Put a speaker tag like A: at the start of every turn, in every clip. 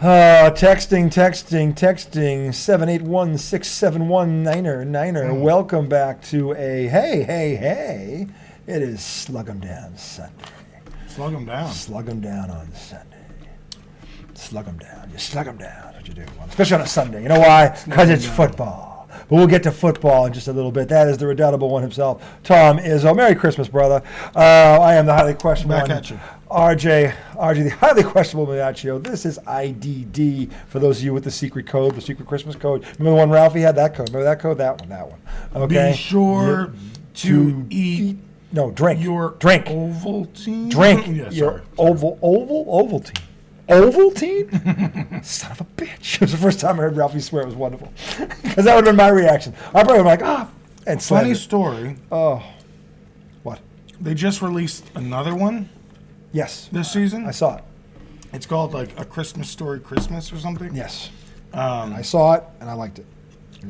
A: Texting 781-671-9er. Welcome back to a hey. It is Slug 'em Down Sunday.
B: Slug 'em down.
A: Slug 'em down on Sunday. Slug 'em down. You slug 'em down. That's what you do. Especially on a Sunday. You know why? Because it's football. But we'll get to football in just a little bit. That is the redoubtable one himself, Tom Izzo. Merry Christmas, brother. I am the highly questionable
B: Back
A: one.
B: at you.
A: RJ, the highly questionable Miaccio. This is IDD for those of you with the secret code, the secret Christmas code. Remember the one Ralphie had? That code. Remember that code? That one. Okay.
B: Be sure to eat.
A: No, drink.
B: Your
A: drink.
B: Ovaltine.
A: Drink.
B: Yeah,
A: your
B: sorry.
A: Ovaltine. Ovaltine? Son of a bitch. It was the first time I heard Ralphie swear. It was wonderful. Because that would have been my reaction. I probably would have been like, and
B: funny story.
A: Oh. What?
B: They just released another one.
A: Yes.
B: This season.
A: I saw it.
B: It's called like A Christmas Story Christmas or something.
A: Yes. I saw it and I liked it.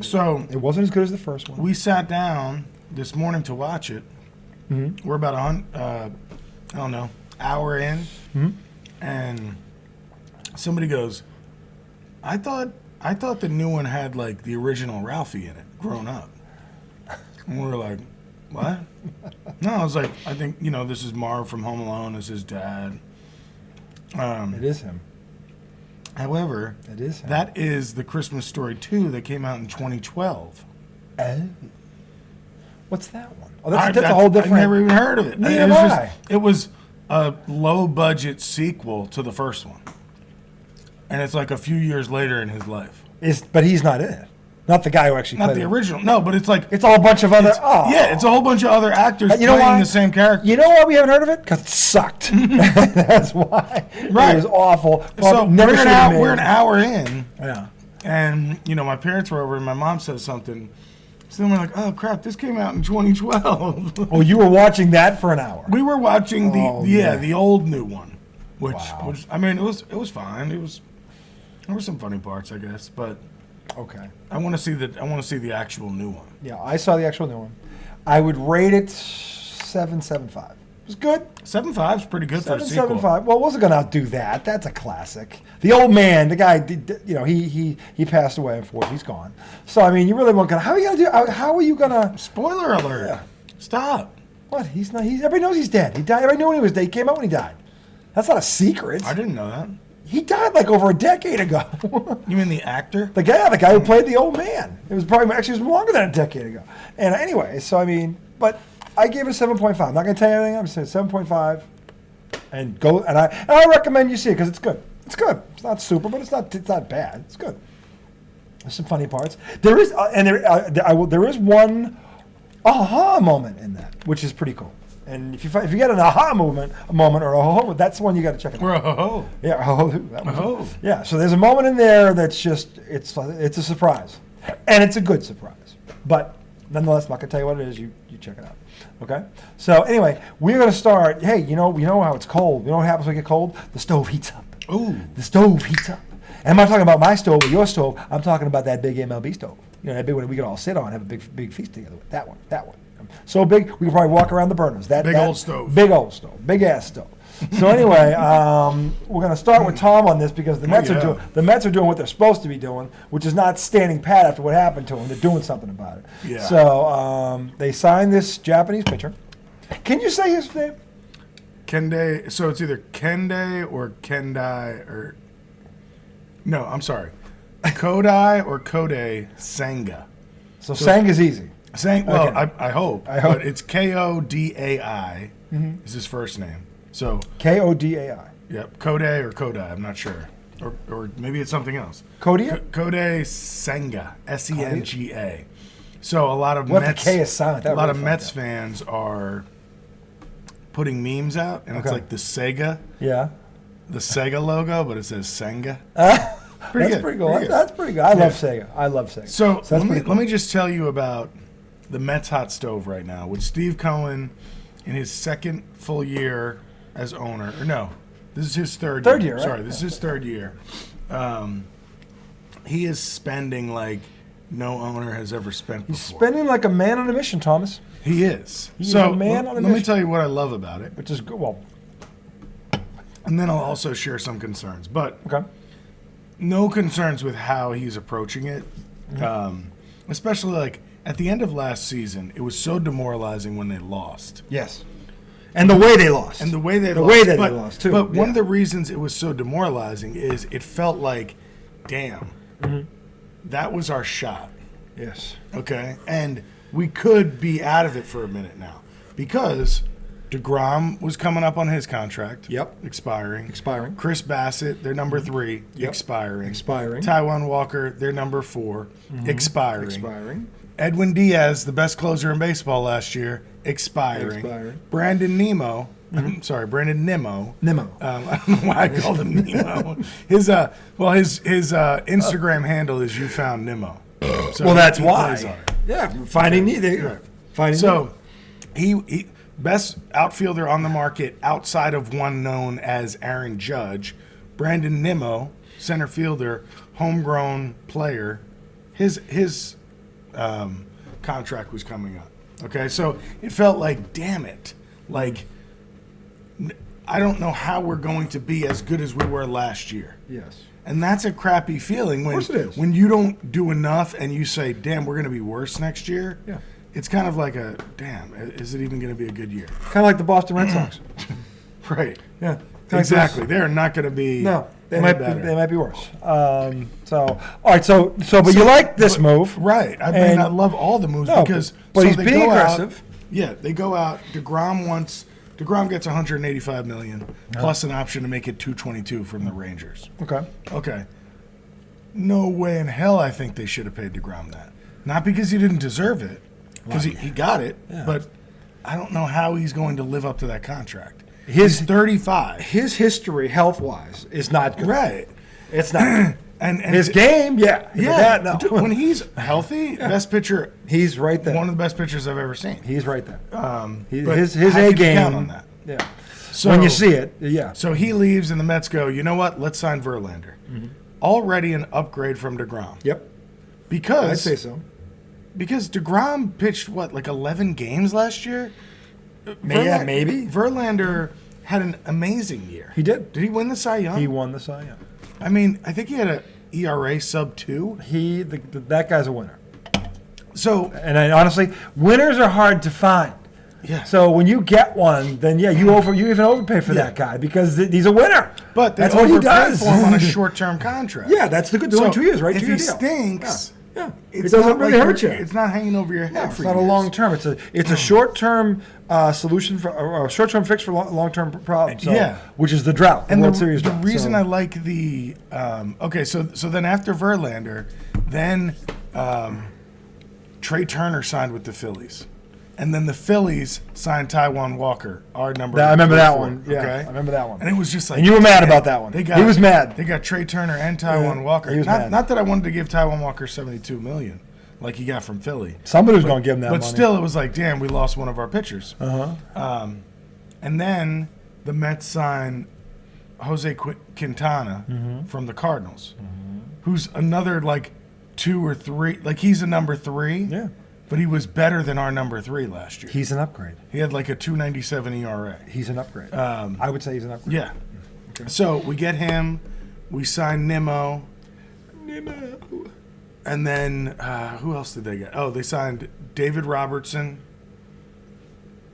B: So
A: it wasn't as good as the first one.
B: We sat down this morning to watch it. Mm-hmm. We're about hour in, and somebody goes, I thought the new one had like the original Ralphie in it, grown up. And we were like, what? No, I was like, I think, this is Marv from Home Alone as his dad.
A: It is him.
B: However,
A: it is him. That
B: is the Christmas Story 2 that came out in 2012.
A: Oh. What's that one? Oh, that's a whole different.
B: I've never even heard of it.
A: Neither
B: it was a low-budget sequel to the first one. And it's like a few years later in his life.
A: But he's not in it. Not the guy who actually
B: played it. Not the original. No, but it's like...
A: It's all a bunch of other...
B: Yeah, it's a whole bunch of other actors playing the same character.
A: You know why we haven't heard of it? Because it sucked. That's why.
B: Right.
A: It was awful.
B: So we're an hour in.
A: Yeah.
B: And, my parents were over and my mom said something. So then we're like, oh, crap, this came out in 2012.
A: Oh, you were watching that for an hour?
B: We were watching the old new one. Which I mean, it was fine. There were some funny parts, I guess, but
A: okay.
B: I want to see the actual new one.
A: Yeah, I saw the actual new one. I would rate it 7.75. It was good.
B: 7.5 is pretty good for a sequel.
A: 7.75. Well, it wasn't going to outdo that. That's a classic. The old man, the guy, he passed away. Unfortunately, he's gone. So I mean, you really weren't going to. How are you going to?
B: Spoiler alert! Yeah. Stop.
A: What? He's not. Everybody knows he's dead. He died. Everybody knew when he was dead. He came out when he died. That's not a secret.
B: I didn't know that.
A: He died like over a decade ago.
B: You mean the actor?
A: The guy who played the old man. It was probably it was longer than a decade ago. And anyway, so I mean, but I gave it 7.5. I'm not going to tell you everything. I'm saying 7.5, and go. And I recommend you see it because it's good. It's good. It's not super, but it's not bad. It's good. There's some funny parts. There is there is one aha moment in that, which is pretty cool. And if you get an aha moment or a ho-ho, that's the one you got to check it out.
B: Or a ho-ho.
A: Yeah, a ho-ho. Yeah, so there's a moment in there that's just, it's a surprise. And it's a good surprise. But nonetheless, I'm not going to tell you what it is. You check it out. Okay? So anyway, we're going to start, hey, you know how it's cold. You know what happens when it gets cold? The stove heats up.
B: Ooh.
A: The stove heats up. And I'm not talking about my stove or your stove. I'm talking about that big MLB stove. That big one we can all sit on and have a big feast together with. That one. So big, we can probably walk around the burners.
B: Old stove.
A: Big old stove. Big ass stove. So anyway, we're going to start with Tom on this because the Mets are doing what they're supposed to be doing, which is not standing pat after what happened to them. They're doing something about it.
B: Yeah.
A: So they signed this Japanese pitcher. Can you say his name?
B: Kende. So it's either Kende or Kendai or... No, I'm sorry. Kodai or Kode Senga.
A: So Senga's easy.
B: Well,
A: okay.
B: I hope. But it's Kodai is his first name. So
A: Kodai.
B: Yep, Kode or Kodai. I'm not sure, or maybe it's something else.
A: Kodia.
B: Kode Senga. Senga. So a lot of Mets fans are putting memes out, and it's like the Sega.
A: Yeah.
B: The Sega logo, but it says Senga.
A: Pretty good. That's pretty good. I love Sega.
B: So let me just tell you about the Mets hot stove right now with Steve Cohen in his second full year as owner. Or no, this is his third year.
A: Right?
B: Sorry, this is his third year. He is spending like no owner has ever spent before.
A: He's spending like a man on a mission, Thomas.
B: He is.
A: He's a man on a mission.
B: Let me tell you what I love about it.
A: Which is good. Well,
B: and then I'll also share some concerns. But
A: okay.
B: No concerns with how he's approaching it. Especially like at the end of last season, it was so demoralizing when they lost.
A: Yes. And the way they lost.
B: And the way they
A: the
B: lost.
A: way that they lost, too.
B: But one of the reasons it was so demoralizing is it felt like, damn, that was our shot.
A: Yes.
B: Okay? And we could be out of it for a minute now. Because DeGrom was coming up on his contract.
A: Yep.
B: Expiring.
A: Chris
B: Bassett, their number 3, expiring.
A: Expiring.
B: Taijuan Walker, their number 4, expiring.
A: Expiring.
B: Edwin Diaz, the best closer in baseball last year, expiring. Brandon Nimmo. Brandon Nimmo.
A: Nimmo.
B: I don't know why I called him Nemo. His Instagram handle is You Found Nemo. So
A: Well, that's
B: he
A: why.
B: plays on it.
A: Yeah, finding Nemo. Finding
B: So he best outfielder on the market outside of one known as Aaron Judge. Brandon Nimmo, center fielder, homegrown player. His contract was coming up. Okay, so it felt like, damn it, like I don't know how we're going to be as good as we were last year.
A: Yes.
B: And that's a crappy feeling when,
A: Of course it is.
B: when you don't do enough and you say, damn, we're going to be worse next year.
A: Yeah.
B: It's kind of like a, damn, is it even going to be a good year?
A: Kind of like the Boston Red Sox.
B: Right.
A: Yeah.
B: Exactly. They're not going to be
A: No, they
B: any
A: might
B: better.
A: they might be worse. All right. So but you like this move,
B: Right. I mean,
A: And-
B: I love all the moves
A: No,
B: because
A: but he's
B: they
A: being
B: go out-
A: aggressive.
B: yeah, they go out. DeGrom gets 185 million plus an option to make it 222 from the Rangers.
A: Okay.
B: Okay. No way in hell I think they should have paid DeGrom that. Not because he didn't deserve it, because he got it, but I don't know how he's going to live up to that contract. He's 35.
A: His history, health wise, is not good.
B: Right.
A: It's not.
B: And
A: His game, yeah. That, no.
B: dude, when he's healthy, best pitcher,
A: He's right there.
B: one of the best pitchers I've ever seen.
A: He's right there.
B: But
A: His
B: how
A: A
B: can you
A: game.
B: count on that?
A: Yeah.
B: So,
A: When you see it, yeah.
B: So he leaves and the Mets go, you know what? Let's sign Verlander. Already an upgrade from DeGrom.
A: Yep.
B: Because
A: I'd say so.
B: Because DeGrom pitched, like 11 games last year?
A: Yeah, maybe.
B: Verlander had an amazing year.
A: He did.
B: Did he win the Cy Young?
A: He won the Cy Young.
B: I mean, I think he had a ERA sub 2.
A: That guy's a winner.
B: So,
A: And honestly, winners are hard to find.
B: yeah.
A: So when you get one, then you even overpay for that guy because he's a winner.
B: But
A: that's what he does.
B: for him on a short-term contract.
A: Yeah, that's the good. Doing 2 years, right?
B: If
A: 2 year
B: he
A: deal.
B: stinks,
A: Yeah. It
B: it's
A: doesn't
B: not
A: really
B: like
A: hurt you.
B: It's not hanging over your head
A: It's
B: for
A: not a
B: years.
A: long term. It's a short term solution for or a short term fix for long term problem. So,
B: Yeah.
A: which is the drought,
B: And
A: World
B: the
A: Series
B: the
A: drought.
B: reason
A: So-
B: I like the so then after Verlander, then Trey Turner signed with the Phillies, and then the Phillies signed Taijuan Walker, our number.
A: I remember that
B: 24,
A: one. Yeah,
B: okay?
A: I remember that one.
B: And it was just like,
A: And you were mad
B: damn,
A: about that one.
B: They got,
A: He was mad.
B: They got Trey Turner and Taijuan
A: Yeah,
B: Walker.
A: he was
B: not,
A: mad.
B: not that I wanted to give Taijuan Walker $72 million, like he got from Philly.
A: Somebody was going to give him that
B: But
A: money.
B: still, it was like, damn, we lost one of our pitchers.
A: Uh-huh.
B: And then the Mets signed Jose Quintana from the Cardinals, who's another like 2 or 3. Like he's a number 3.
A: Yeah.
B: But he was better than our number 3 last year.
A: He's an upgrade.
B: He had like a 2.97 ERA.
A: He's an upgrade. I would say he's an upgrade.
B: Yeah. So we get him. We sign Nimmo. And then who else did they get? Oh, they signed David Robertson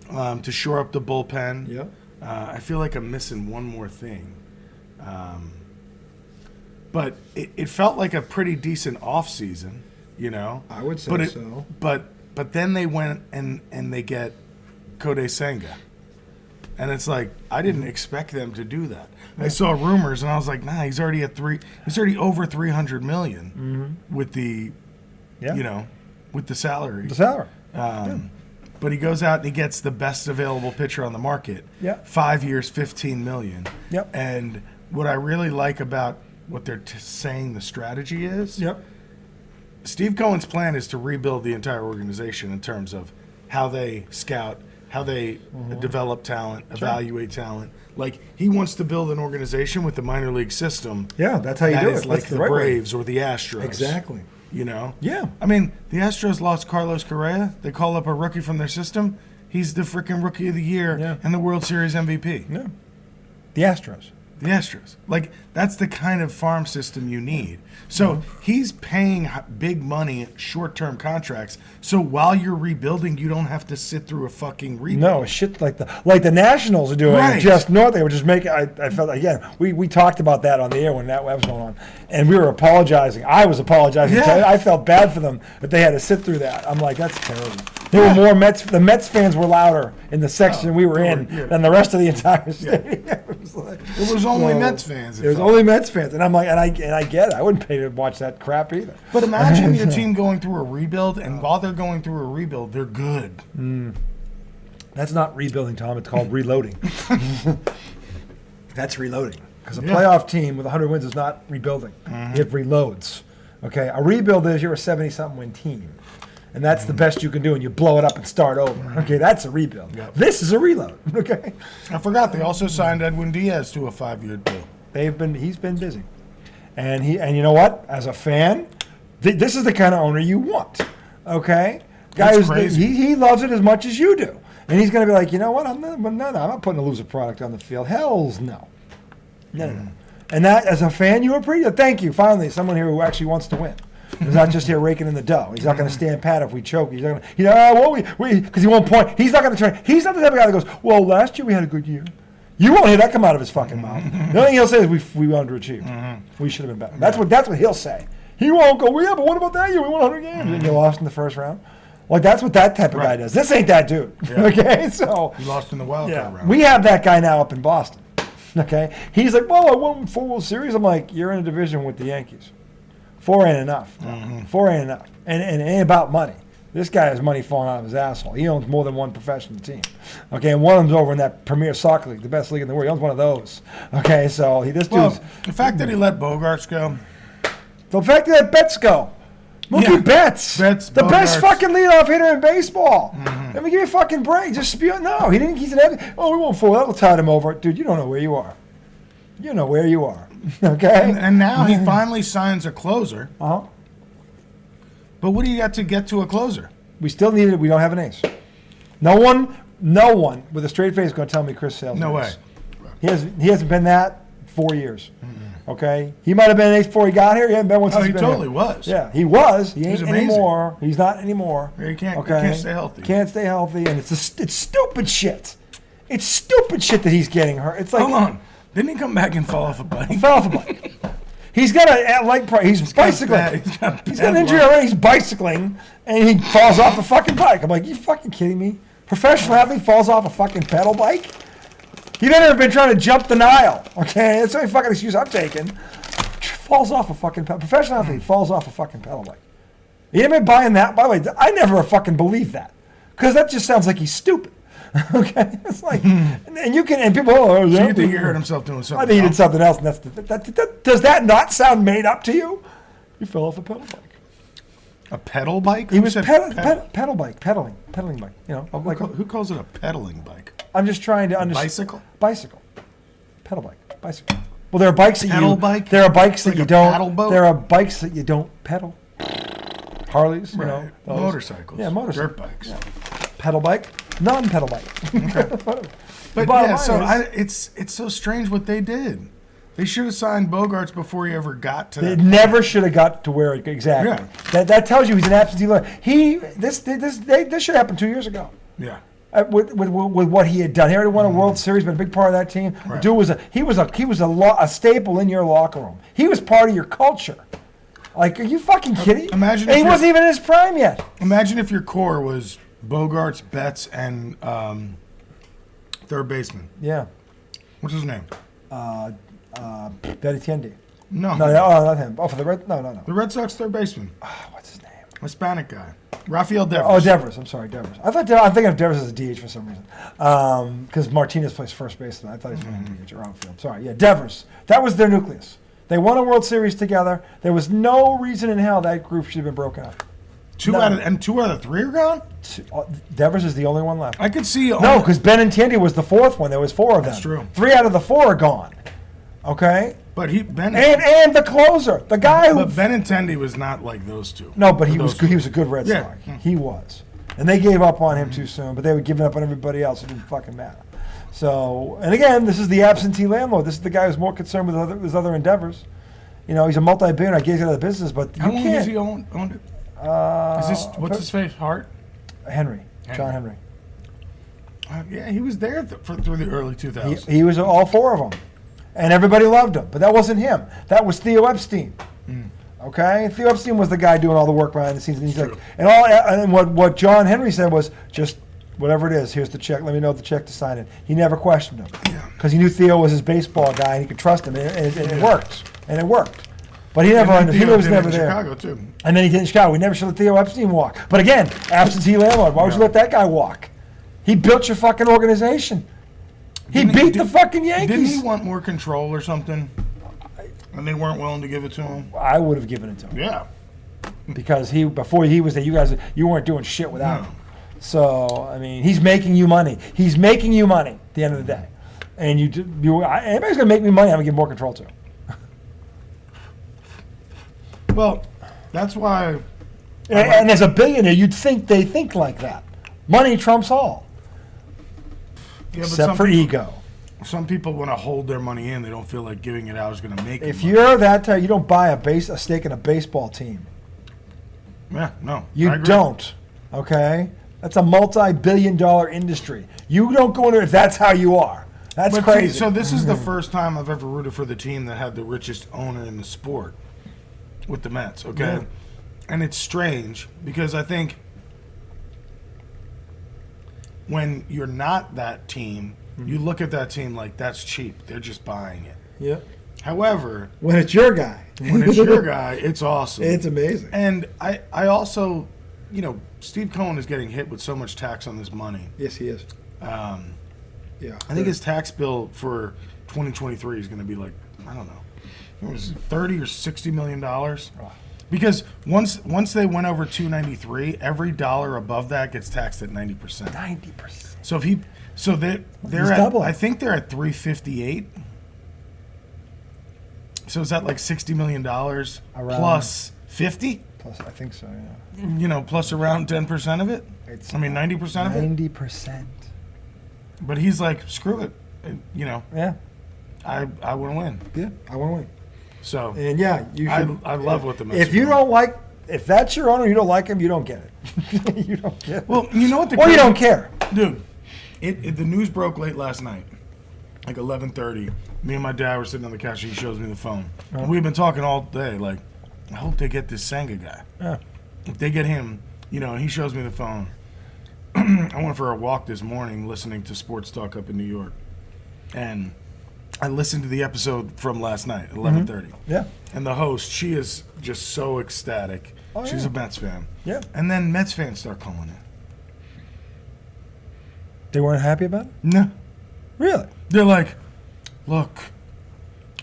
B: to shore up the bullpen.
A: Yep.
B: I feel like I'm missing one more thing. But it felt like a pretty decent offseason, you know?
A: I would say so.
B: But then they went and they get Kodai Senga. And it's like, I didn't expect them to do that. I saw rumors and I was like, nah, he's already over 300 million with the, with the salary.
A: The salary.
B: But he goes out and he gets the best available pitcher on the market.
A: Yep.
B: 5 years, $15 million.
A: Yep.
B: And what I really like about what they're saying the strategy is,
A: Yep.
B: Steve Cohen's plan is to rebuild the entire organization in terms of how they scout, how they develop talent, evaluate talent. Like, he wants to build an organization with the minor league system.
A: Yeah, that's how you
B: that
A: do
B: is
A: it.
B: like
A: That's
B: the
A: right way.
B: Braves or the Astros.
A: Exactly.
B: You know?
A: Yeah.
B: I mean, the Astros lost Carlos Correa. They call up a rookie from their system. He's the freaking rookie of the year
A: Yeah.
B: and the World Series MVP.
A: Yeah. The Astros.
B: The Astros. Like, that's the kind of farm system you need. So he's paying big money, short-term contracts. So while you're rebuilding, you don't have to sit through a fucking rebuild.
A: No, shit like the Nationals are doing
B: Right.
A: just north. They were just making. I felt again. We talked about that on the air when that was going on, and we were apologizing. I was apologizing.
B: Yeah.
A: I felt bad for them that they had to sit through that. I'm like, that's terrible. There were more Mets. The Mets fans were louder in the section we were in than the rest of the entire stadium. It was like,
B: It was only Mets fans.
A: It was only Mets fans, and I'm like, and I get it. I wouldn't pay to watch that crap either.
B: But imagine your team going through a rebuild, and while they're going through a rebuild, they're good.
A: That's not rebuilding, Tom. It's called reloading. That's reloading. Because a playoff team with 100 wins is not rebuilding. It reloads. Okay? A rebuild is you're a 70-something win team. And that's the best you can do, and you blow it up and start over. Okay? That's a rebuild.
B: Yep.
A: This is a reload. Okay?
B: I forgot they also signed Edwin Diaz to a 5-year deal.
A: He's been busy. And you know what? As a fan, this is the kind of owner you want. Okay?
B: That's crazy.
A: He loves it as much as you do. And he's going to be like, you know what? I'm not putting a loser product on the field. Hell's no. No. And that, as a fan, you appreciate. Thank you. Finally, someone here who actually wants to win. He's not just here raking in the dough. He's not going to stand pat if we choke. He's not going to, because he won't point. He's not going to turn. He's not the type of guy that goes, well, last year we had a good year. You won't hear that come out of his fucking mouth. The only thing he'll say is we underachieved. We should have been better. That's what he'll say. He won't go, well, yeah, but what about that year? We won 100 games. And you lost in the first round. Like, that's what that type of guy does. This ain't that dude.
B: Yeah.
A: Okay? So
B: He lost in the wild card round.
A: we have that guy now up in Boston. Okay? He's like, well, I won 4 World Series. I'm like, you're in a division with the Yankees. 4 ain't enough. 4 ain't enough. And it ain't about money. This guy has money falling out of his asshole. He owns more than one professional team. Okay, and one of them's over in that Premier Soccer League, the best league in the world. He owns one of those. Okay, so this dude's...
B: The fact that he let Bogarts go.
A: The fact that Betts go. Mookie Betts.
B: Betts,
A: the best
B: Bogarts.
A: fucking leadoff hitter in baseball. Let me give you a fucking break. Just spew. No, he didn't. He's an... Oh, we won 4. That'll tide him over. Dude, you don't know where you are. You know where you are. Okay?
B: And now he finally signs a closer.
A: Uh-huh.
B: But what do you got to get to a closer?
A: We still need it. We don't have an ace. No one with a straight face is going to tell me Chris Sale's
B: No
A: an
B: way.
A: ace. He hasn't been that 4 years. Okay? He might have been an ace before he got here. He hasn't been one since
B: Oh, he
A: he's been
B: totally
A: here.
B: was.
A: Yeah, he was. He
B: was
A: ain't
B: amazing.
A: anymore. He's not anymore.
B: Yeah, he can't stay healthy.
A: Can't stay healthy, and it's stupid shit. It's stupid shit that he's getting hurt. It's like...
B: Hold on. Didn't he come back and fall off a bike?
A: He fell off a bike. He's got a leg. He's bicycling.
B: He's got
A: an injury already. He's bicycling, and he falls off the fucking bike. I'm like, you fucking kidding me? Professional athlete falls off a fucking pedal bike? He'd never been trying to jump the Nile. Okay, that's the only fucking excuse I'm taking. Falls off a fucking professional athlete falls off a fucking pedal bike. You ain't been buying that. By the way, I never fucking believe that because that just sounds like he's stupid. Okay, it's like, and you can, and people. Oh,
B: So you think he hurt himself doing something?
A: I think he did
B: else?
A: something else, and does that not sound made up to you? You fell off a pedal bike.
B: A pedal bike?
A: He
B: Who
A: was
B: said
A: pedaling bike. You know, like
B: Who calls it a pedaling bike?
A: I'm just trying to understand.
B: Bicycle?
A: Pedal bike, bicycle. Well, there are bikes that
B: Pedal
A: you.
B: bike?
A: There are bikes that
B: Like
A: you
B: a paddle
A: don't.
B: boat?
A: There are bikes that you don't pedal. Harleys, you know,
B: Right.
A: those.
B: Motorcycles.
A: Yeah, motorcycles.
B: Dirt bikes.
A: Yeah. Pedal bike, non-pedal bike.
B: But
A: Bottom
B: yeah,
A: line
B: so
A: is-
B: it's so strange what they did. They should have signed Bogarts before he ever got to
A: It
B: that.
A: never should have got to where it exactly.
B: Yeah.
A: That tells you he's an absentee learner. This should happen 2 years ago.
B: Yeah.
A: With what he had done, he already won a World Series, been a big part of that team. The
B: Right.
A: dude was a staple in your locker room. He was part of your culture. Like, are you fucking kidding?
B: Imagine
A: and
B: if
A: he
B: you're-
A: wasn't even in his prime yet.
B: Imagine if your core was Bogarts, Betts, and third baseman.
A: Yeah,
B: What's his name?
A: Benintendi.
B: No.
A: No, not him. Oh, for the Red. No.
B: The Red Sox third baseman.
A: What's his name?
B: Hispanic guy. Rafael Devers.
A: Oh, Devers. I'm sorry, Devers. I'm thinking of Devers as a DH for some reason. Because Martinez plays first baseman. I thought he was playing DH or outfield. Sorry, yeah, Devers. That was their nucleus. They won a World Series together. There was no reason in hell that group should have been broken up.
B: Two out of three are gone?
A: Devers is the only one left.
B: I could see.
A: No, because Benintendi was the fourth one. There was 4 of them.
B: That's true.
A: 3 out of the 4 are gone. Okay?
B: But
A: And the closer. The guy who...
B: But Benintendi was not like those two.
A: No, but he
B: Those
A: was good. He was a good Red
B: Yeah.
A: Sox. He was. And they gave up on him too soon, but they were giving up on everybody else. It didn't fucking matter. So, and again, this is the absentee landlord. This is the guy who's more concerned with his other endeavors. You know, he's a multi-billionaire. I gave out of the business, but you
B: How long
A: can't.
B: has he owned it? Is this what's his face? Hart?
A: Henry. John Henry.
B: Yeah, he was there through the early 2000s.
A: He was all four of them, and everybody loved him. But that wasn't him. That was Theo Epstein. Okay, Theo Epstein was the guy doing all the work behind the scenes. And he's like, and what John Henry said was just whatever it is. Here's the check. Let me know the check to sign it. He never questioned him because he knew Theo was his baseball guy and he could trust him, and it worked. And it worked. But he never. He was never there.
B: Chicago too.
A: And then he did in Chicago. We never should let Theo Epstein walk. But again, absentee landlord. Why would you let that guy walk? He built your fucking organization. He beat the fucking Yankees.
B: Didn't he want more control or something? And they weren't willing to give it to him?
A: I would have given it to him.
B: Yeah.
A: Because before he was there, you weren't doing shit without him. So, I mean, he's making you money. He's making you money at the end of the day. And anybody's going to make me money, I'm going to give more control to him.
B: Well, that's why.
A: And as a billionaire, you'd think they think like that. Money trumps all.
B: Yeah,
A: except for ego.
B: Some people want to hold their money in. They don't feel like giving it out is going to make it.
A: If you're that type, you don't buy a stake in a baseball team.
B: Yeah, no.
A: You don't. Okay? That's a multi-billion-dollar industry. You don't go into it if that's how you are. That's crazy.
B: So this is the first time I've ever rooted for the team that had the richest owner in the sport with the Mets, okay? Yeah. And it's strange because I think when you're not that team, you look at that team like that's cheap. They're just buying it.
A: Yeah.
B: However,
A: when it's your guy.
B: It's awesome.
A: It's amazing.
B: And I also, Steve Cohen is getting hit with so much tax on this money.
A: Yes, he is.
B: Yeah. I think his tax bill for 2023 is going to be like, I don't know, it was $30 or $60 million. Because once they went over 293, every dollar above that gets taxed at 90%. 90%. So they're at, I think they're at 358. So is that like $60 million plus 50?
A: Plus, I think so, yeah.
B: Plus around 10% of it? 90% of it?
A: 90%.
B: But he's like, screw it.
A: Yeah.
B: I want to win.
A: Yeah, I want to win.
B: So.
A: And yeah, you should.
B: I love what the Mets
A: If you don't like, if that's your owner, you don't like him, you don't get it. You don't get it.
B: Well, you know what?
A: Or you don't care.
B: Dude, the news broke late last night, like 11:30. Me and my dad were sitting on the couch. He shows me the phone. Oh. And we've been talking all day. Like, I hope they get this Senga guy.
A: Yeah.
B: If they get him, and he shows me the phone. I went for a walk this morning listening to Sports Talk up in New York. And I listened to the episode from last night, 11:30.
A: Yeah.
B: And the host, she is just so ecstatic.
A: Oh,
B: She's
A: yeah.
B: a Mets fan.
A: Yeah.
B: And then Mets fans start calling in.
A: They weren't happy about it?
B: No.
A: Really?
B: They're like, look,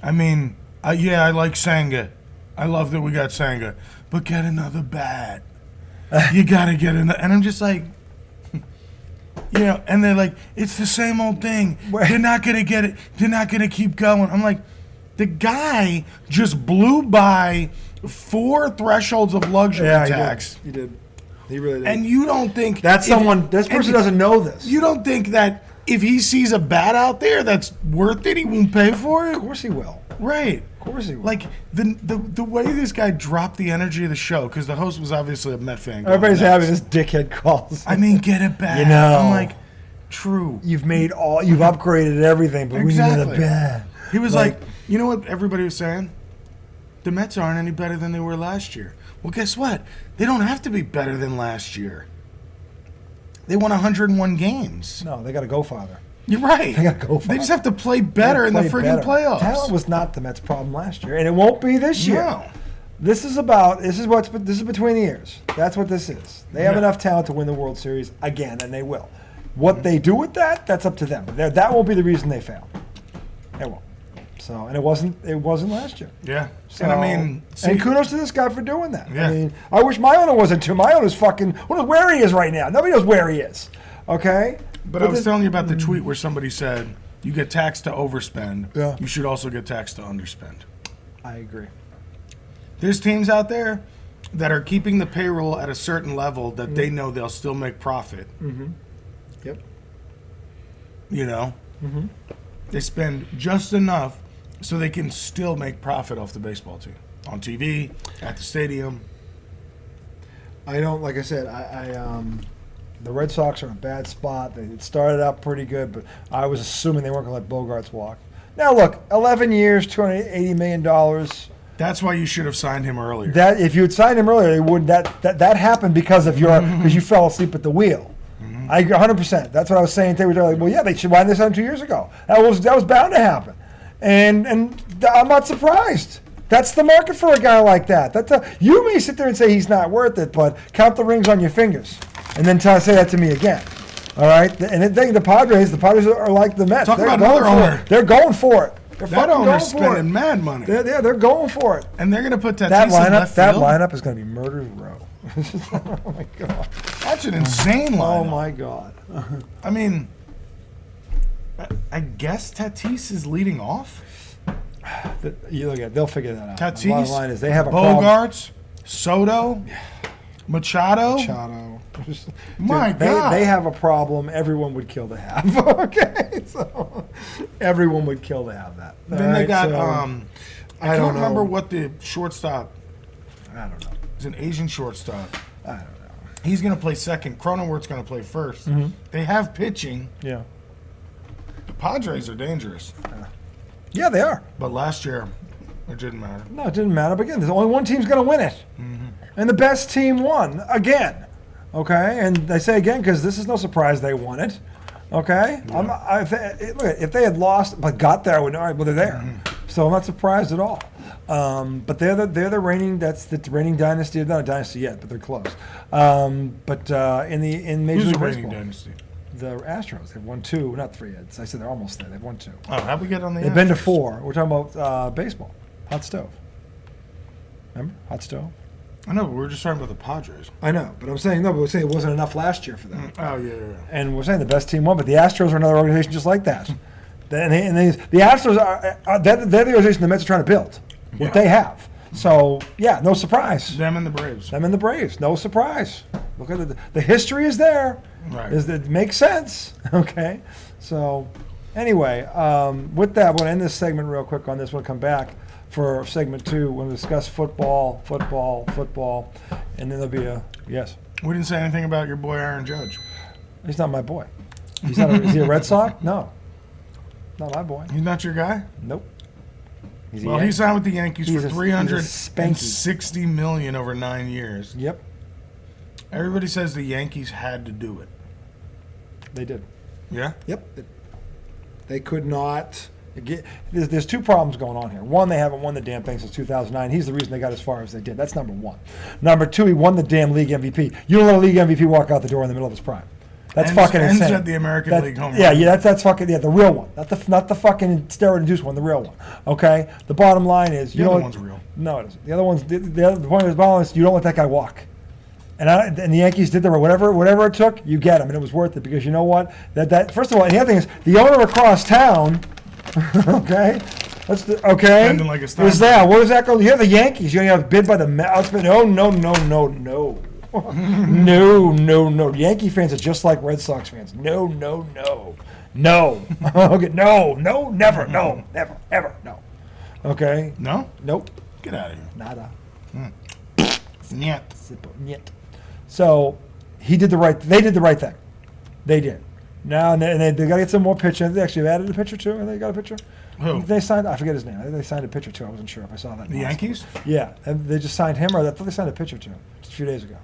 B: I mean, I like Senga. I love that we got Senga. But get another bat. You got to get another. And I'm just like, and they're like, it's the same old thing. They're not going to get it. They're not going to keep going. I'm like, the guy just blew by 4 thresholds of luxury tax.
A: He did. He really did.
B: And you don't think...
A: This person doesn't know this.
B: You don't think that if he sees a bat out there that's worth it, he won't pay for it?
A: Of course he will.
B: Right.
A: Of course he will.
B: Like, the way this guy dropped the energy of the show, because the host was obviously a Met fan.
A: Everybody's having this dickhead calls.
B: I mean, get it back. I'm like, true.
A: You've upgraded everything, but
B: exactly.
A: we need a bat.
B: He was like, you know what everybody was saying? The Mets aren't any better than they were last year. Well, guess what? They don't have to be better than last year. They won 101 games.
A: No, they got to go farther.
B: You're right.
A: They got to go farther.
B: They just have to play better in the friggin' playoffs.
A: Talent was not the Mets' problem last year, and it won't be this year.
B: No.
A: This is between the years. That's what this is. They have enough talent to win the World Series again, and they will. What they do with that's up to them. That won't be the reason they fail. It won't. So, and it wasn't last year.
B: Yeah.
A: So,
B: and I mean,
A: and kudos to this guy for doing that.
B: Yeah.
A: I mean, I wish my owner wasn't too. My owner's fucking, who knows where he is right now? Nobody knows where he is. Okay?
B: But I was telling you about the tweet where somebody said, you get taxed to overspend.
A: Yeah.
B: You should also get taxed to underspend.
A: I agree.
B: There's teams out there that are keeping the payroll at a certain level that they know they'll still make profit.
A: Mm-hmm. Yep. Mm-hmm.
B: They spend just enough so they can still make profit off the baseball team on TV, at the stadium.
A: I don't, like I said, the Red Sox are in a bad spot. It started out pretty good, but I was assuming they weren't going to let Bogarts walk. Now, look, 11 years, $280 million.
B: That's why you should have signed him earlier.
A: That if you had signed him earlier, it would that happened because of because you fell asleep at the wheel. I agree 100%. That's what I was saying. They were like, well, yeah, they should. Why didn't they sign him 2 years ago? That was bound to happen, and I'm not surprised. That's the market for a guy like that. You may sit there and say he's not worth it, but count the rings on your fingers, and then say that to me again. All right, and the Padres are like the Mets.
B: Talk about another owner.
A: They're going for it.
B: That owner's spending mad money.
A: They're going for it.
B: And they're going to put Tatis
A: that lineup.
B: in left
A: That
B: field?
A: lineup is going to be murder's row. Oh my god.
B: That's an insane lineup.
A: Oh my god.
B: I mean, I guess Tatis is leading off.
A: You look at. They'll figure that out.
B: Tatis,
A: the bottom line is they have a
B: Bogarts, Soto, Machado. My God.
A: They have a problem everyone would kill to have. Okay, so everyone would kill to have that.
B: Then they got. I don't remember
A: know.
B: what the shortstop.
A: I don't know.
B: It's an Asian shortstop.
A: I don't know.
B: He's going to play second. Cronenworth's going to play 1st.
A: Mm-hmm.
B: They have pitching.
A: Yeah.
B: The Padres are dangerous.
A: Yeah, they are.
B: But last year, it didn't matter.
A: No, it didn't matter. But again, there's only one team's going to win it, and the best team won again. Okay, and I say again because this is no surprise they won it. Okay,
B: Yeah.
A: If they had lost but got there, I would know. All right, well, they're there, so I'm not surprised at all. But they're the reigning. That's the reigning dynasty. Not a dynasty yet, but they're close. But in Major
B: Who's
A: League
B: the reigning
A: Baseball,
B: dynasty?
A: the Astros. They've won 2, not 3 yet. I said they're almost there. They've won 2.
B: Oh, how'd we get on the
A: They've been to
B: Astros?
A: 4. We're talking about baseball. Hot stove. Remember? Hot stove.
B: I know, but we were just talking about the Padres.
A: I know, but I'm saying no. But we're saying it wasn't enough last year for them.
B: Oh, yeah.
A: And we're saying the best team won, but the Astros are another organization just like that. The Astros they're the organization the Mets are trying to build. What
B: Yeah.
A: they have. So yeah, no surprise.
B: Them and the Braves.
A: Them and the Braves, no surprise. Look at the history is there.
B: Right.
A: It makes sense. Okay. So anyway, with that, we'll end this segment real quick on this. We'll come back for segment 2. We'll discuss football, and then there'll be a yes.
B: We didn't say anything about your boy Aaron Judge.
A: He's not my boy. He's not. Is he a Red Sox? No. Not my boy.
B: He's not your guy?
A: Nope. He's a
B: Well,
A: Yankee.
B: he signed with the Yankees
A: He's
B: for
A: a
B: $360 million over 9 years.
A: Yep,
B: Everybody says the Yankees had to do it.
A: they did.
B: Yeah?
A: Yep. They could not get. There's 2 problems going on here. One, they haven't won the damn thing since 2009. He's the reason they got as far as they did. That's number 1. Number 2, he won the damn league MVP. You don't let a league MVP walk out the door in the middle of his prime. That's fucking
B: ends
A: insane.
B: at the American League home run.
A: Yeah, that's fucking the real one, not the fucking steroid-induced one, the real one. Okay. The bottom line is
B: The other one's real.
A: No, it isn't. The other one's the point of the bottom is you don't let that guy walk. And the Yankees did whatever it took, you get him, and it was worth it because you know what? That first of all, and the other thing is the owner across town. Okay.
B: Spending like a Steinberg.
A: Is that what does that go? You're the Yankees. You only have bid by the Mets. No. No. The Yankee fans are just like Red Sox fans. No. Okay, no, never, ever, no. Okay?
B: No?
A: Nope.
B: Get out of here.
A: Nada.
B: Niet.
A: Niet. So they did the right thing. They did. Now and they got to get some more pitching. They actually added a pitcher too. And they got a pitcher.
B: Who?
A: They signed. I forget his name. I think they signed a pitcher too. I wasn't sure if I saw that.
B: The Yankees?
A: Yeah, and they just signed him, or I thought they signed a pitcher too, just a few days ago.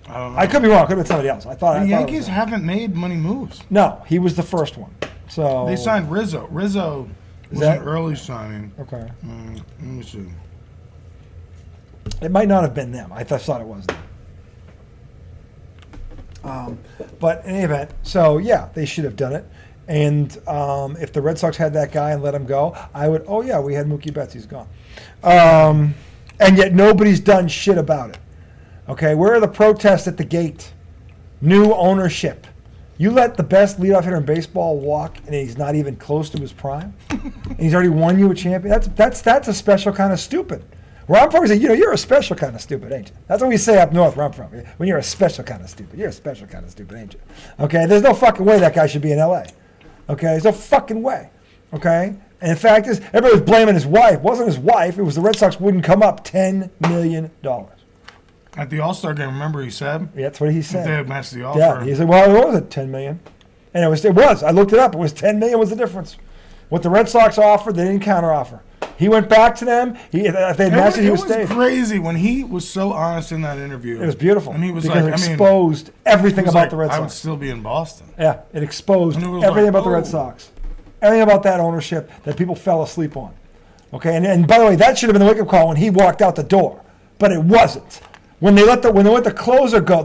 B: I don't know.
A: I could be wrong. Could have been somebody else. I thought
B: The
A: it was
B: Yankees
A: him.
B: haven't made money moves.
A: No, he was the first one. So
B: They signed Rizzo. Rizzo was
A: that-
B: an early signing.
A: Okay,
B: Let me see.
A: it might not have been them. I thought it was them. But in any event, so yeah, they should have done it. And if the Red Sox had that guy and let him go, I would. Oh yeah, we had Mookie Betts. He's gone. And yet nobody's done shit about it. Okay, where are the protests at the gate? New ownership. You let the best leadoff hitter in baseball walk, and he's not even close to his prime, and he's already won you a champion. That's a special kind of stupid. Where I'm from, we say, you're a special kind of stupid, ain't you? That's what we say up north where I'm from. When you're a special kind of stupid, you're a special kind of stupid, ain't you? Okay, there's no fucking way that guy should be in L.A. Okay, there's no fucking way. Okay, and the fact is, everybody was blaming his wife. It wasn't his wife. It was the Red Sox wouldn't come up $10 million.
B: At the All-Star game, remember he said?
A: Yeah, that's what he
B: If
A: said.
B: they had matched the offer.
A: Yeah, he said, well, what was it, $10 million? And it was. I looked it up. It was $10 million was the difference. What the Red Sox offered, they didn't counteroffer. He went back to them. If they had matched it, he would stay.
B: It was crazy when he was so honest in that interview.
A: It was beautiful.
B: And he was
A: because
B: like,
A: it exposed everything about the Red Sox.
B: I would still be in Boston.
A: Yeah, it exposed
B: And it was
A: everything
B: like,
A: about the Red
B: oh.
A: Sox. Everything about that ownership that people fell asleep on. Okay, and by the way, that should have been the wake-up call when he walked out the door, but it wasn't. When they let the closer go,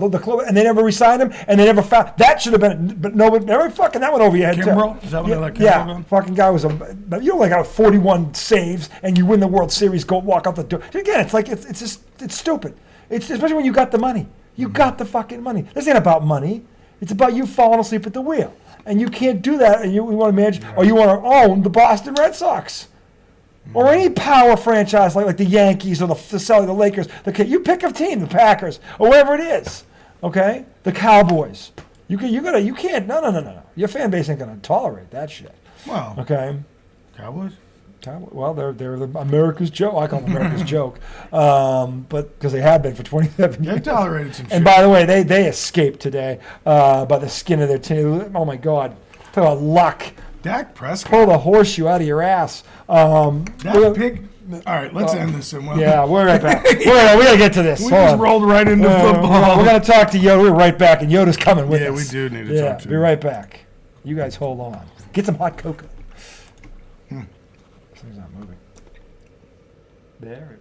A: and they never re-signed him, and they never found that should have been. But nobody, fucking that went over your head
B: Kimbrel?
A: too.
B: Is that when they let Kimbrel
A: yeah,
B: go?
A: fucking guy was But you don't like out 41 saves and you win the World Series, go walk out the door. Again, it's like it's just stupid. It's especially when you got the money. You got the fucking money. This ain't about money. It's about you falling asleep at the wheel, and you can't do that. And you want to manage, or you want to own the Boston Red Sox. Or any power franchise like the Yankees or the Lakers. You pick a team, the Packers, or whatever it is. Okay? The Cowboys. You can't. No. Your fan base ain't gonna tolerate that shit.
B: Wow.
A: Okay.
B: Cowboys?
A: Well, they're the America's joke. I call them America's joke, but because they have been for 27 years.
B: They tolerated some shit.
A: And by the way, they escaped today by the skin of their teeth. Oh my God! Talk about luck.
B: Dak Prescott.
A: Pull the horseshoe out of your ass.
B: That pig. All right, let's end this.
A: Yeah, we're right back. we gotta get to this.
B: We just rolled right into football.
A: We're gonna talk to Yoda. We're right back, and Yoda's coming with us.
B: Yeah, we do need to talk to him.
A: Be right back. You guys hold on. Get some hot cocoa. This thing's not moving. There it is.